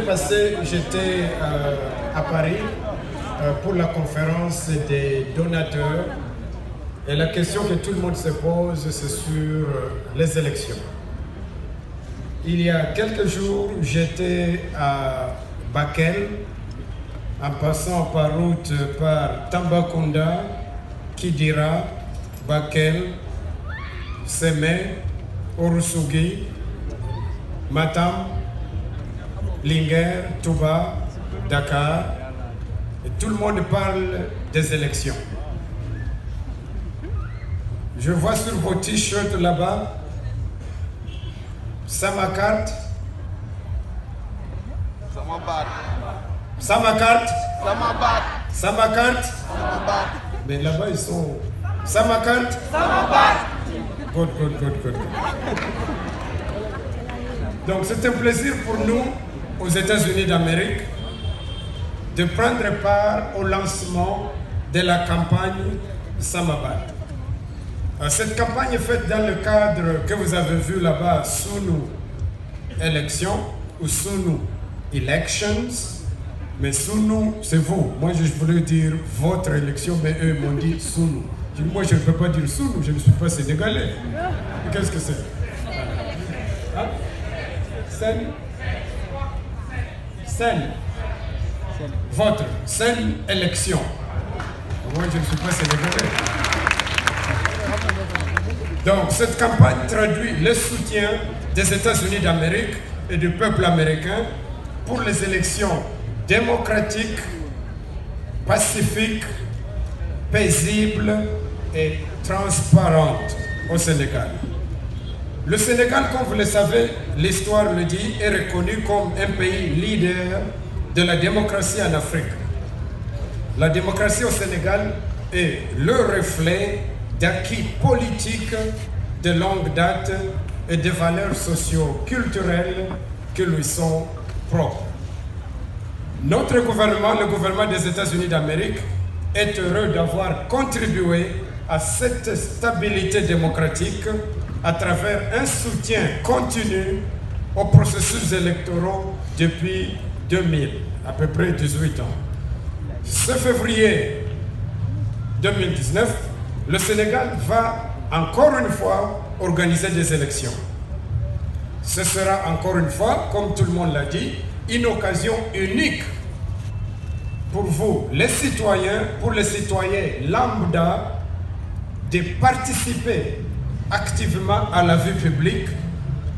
passé, j'étais à Paris pour la conférence des donateurs. Et la question que tout le monde se pose, c'est sur les élections. Il y a quelques jours, j'étais à Bakel, en passant par route par Tambacounda, Kidira, Bakel, Sémé, Ourossogui, Matam, Linguère, Touba, Dakar. Et tout le monde parle des élections. Je vois sur vos t-shirts là-bas, Samakart. Samakart. Samakart. Mais là-bas, ils sont... Samakart. Good. Donc, c'est un plaisir pour nous, aux États-Unis d'Amérique, de prendre part au lancement de la campagne Samabat. Cette campagne est faite dans le cadre que vous avez vu là-bas, Sunu Élections ou Sunu Elections. Mais Sunu, c'est vous. Moi, je voulais dire votre élection, mais eux m'ont dit Sunu. Je dis, moi, je ne peux pas dire Sunu, je ne suis pas sénégalais. Qu'est-ce que c'est? Hein? Sen. Votre. Sen élection. Moi, je ne suis pas sénégalais. Donc, cette campagne traduit le soutien des États-Unis d'Amérique et du peuple américain pour les élections démocratiques, pacifiques, paisibles et transparentes au Sénégal. Le Sénégal, comme vous le savez, l'histoire le dit, est reconnu comme un pays leader de la démocratie en Afrique. La démocratie au Sénégal est le reflet d'acquis politiques de longue date et de valeurs socio-culturelles qui lui sont propres. Notre gouvernement, le gouvernement des États-Unis d'Amérique, est heureux d'avoir contribué à cette stabilité démocratique à travers un soutien continu aux processus électoraux depuis 2000, à peu près 18 ans. Ce février 2019, le Sénégal va encore une fois organiser des élections. Ce sera encore une fois, comme tout le monde l'a dit, une occasion unique pour vous, les citoyens, pour les citoyens lambda, de participer activement à la vie publique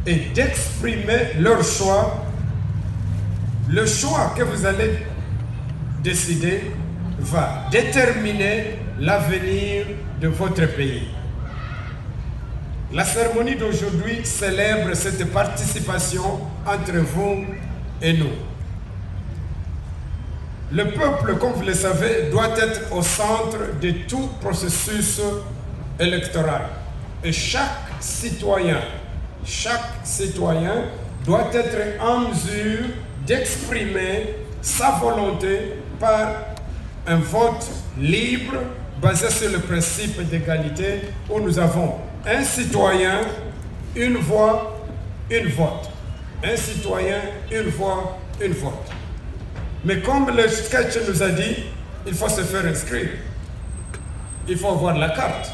et d'exprimer leur choix. Le choix que vous allez décider va déterminer l'avenir de votre pays. La cérémonie d'aujourd'hui célèbre cette participation entre vous et nous. Le peuple, comme vous le savez, doit être au centre de tout processus électoral. Et chaque citoyen doit être en mesure d'exprimer sa volonté par un vote libre basé sur le principe d'égalité où nous avons un citoyen, une voix, une vote. Un citoyen, une voix, une vote. Mais comme le sketch nous a dit, il faut se faire inscrire. Il faut avoir la carte.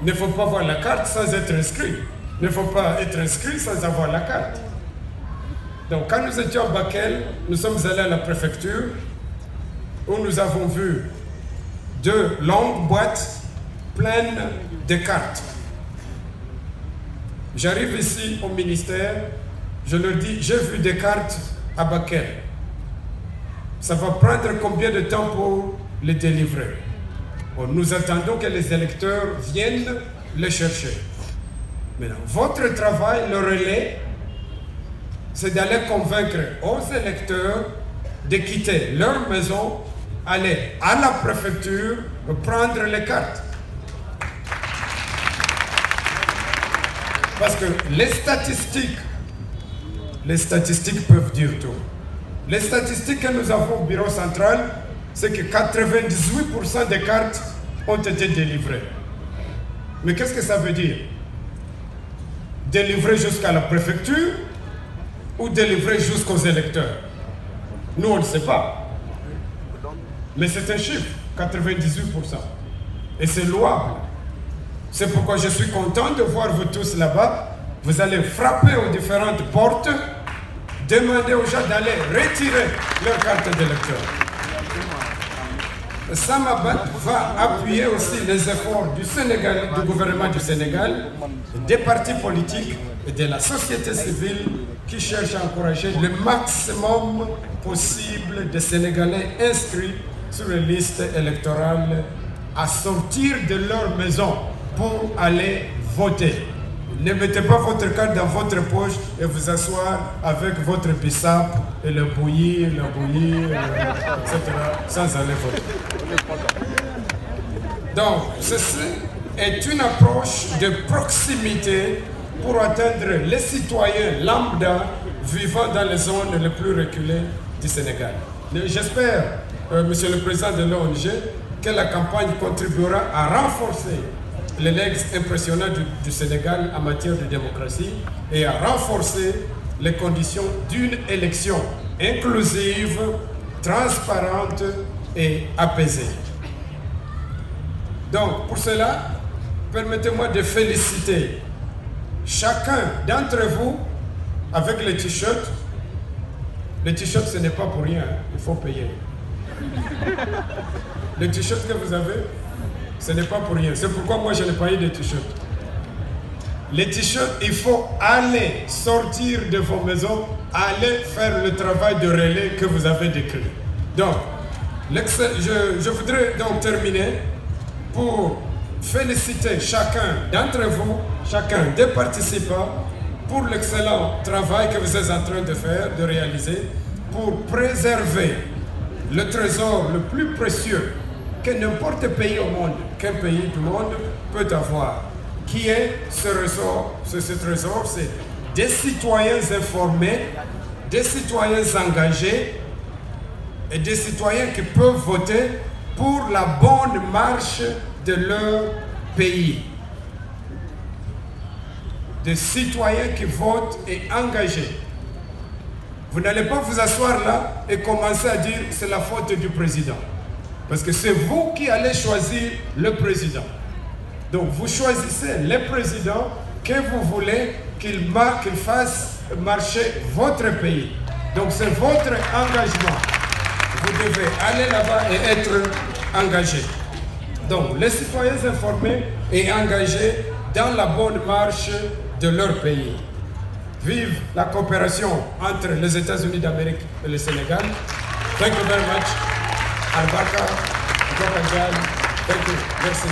Il ne faut pas avoir la carte sans être inscrit. Il ne faut pas être inscrit sans avoir la carte. Donc quand nous étions à Bakel, nous sommes allés à la préfecture où nous avons vu 2 longues boîtes pleines de cartes. J'arrive ici au ministère, je leur dis, j'ai vu des cartes à Bakel. Ça va prendre combien de temps pour les délivrer? Bon, nous attendons que les électeurs viennent les chercher. Maintenant, votre travail, le relais, c'est d'aller convaincre aux électeurs de quitter leur maison, aller à la préfecture, prendre les cartes. Parce que les statistiques peuvent dire tout. Les statistiques que nous avons au bureau central, c'est que 98% des cartes ont été délivrées. Mais qu'est-ce que ça veut dire? Délivrées jusqu'à la préfecture ou délivré jusqu'aux électeurs? Nous, on ne sait pas. Mais c'est un chiffre, 98%. Et c'est louable. C'est pourquoi je suis content de voir vous tous là-bas. Vous allez frapper aux différentes portes, demander aux gens d'aller retirer leur carte d'électeur. Samabat va appuyer aussi les efforts du Sénégal, du gouvernement du Sénégal, des partis politiques et de la société civile qui cherchent à encourager le maximum possible de Sénégalais inscrits sur les listes électorales à sortir de leur maison pour aller voter. Ne mettez pas votre carte dans votre poche et vous asseoir avec votre bissap et le bouillir, etc. sans aller voter. Donc, ceci est une approche de proximité pour atteindre les citoyens lambda vivant dans les zones les plus reculées du Sénégal. J'espère, Monsieur le Président de l'ONG, que la campagne contribuera à renforcer les legs impressionnants du Sénégal en matière de démocratie et à renforcer les conditions d'une élection inclusive, transparente et apaisée. Donc, pour cela, permettez-moi de féliciter chacun d'entre vous avec les t-shirts. Les t-shirts, ce n'est pas pour rien, il faut payer. Les t-shirts que vous avez, ce n'est pas pour rien. C'est pourquoi moi, je n'ai pas eu de t-shirts. Les t-shirts, il faut aller sortir de vos maisons, aller faire le travail de relais que vous avez décrit. Donc, je voudrais donc terminer pour féliciter chacun d'entre vous, chacun des participants, pour l'excellent travail que vous êtes en train de faire, de réaliser, pour préserver le trésor le plus précieux que n'importe quel pays au monde, qu'un pays du monde peut avoir. Qui est ce trésor? C'est des citoyens informés, des citoyens engagés et des citoyens qui peuvent voter pour la bonne marche de leur pays. Des citoyens qui votent et engagés. Vous n'allez pas vous asseoir là et commencer à dire c'est la faute du président. Parce que c'est vous qui allez choisir le président. Donc vous choisissez le président que vous voulez qu'il fasse marcher votre pays. Donc c'est votre engagement. Vous devez aller là-bas et être engagé. Donc les citoyens informés et engagés dans la bonne marche de leur pays. Vive la coopération entre les États-Unis d'Amérique et le Sénégal. Thank you very much. Albarka, thank you. Merci.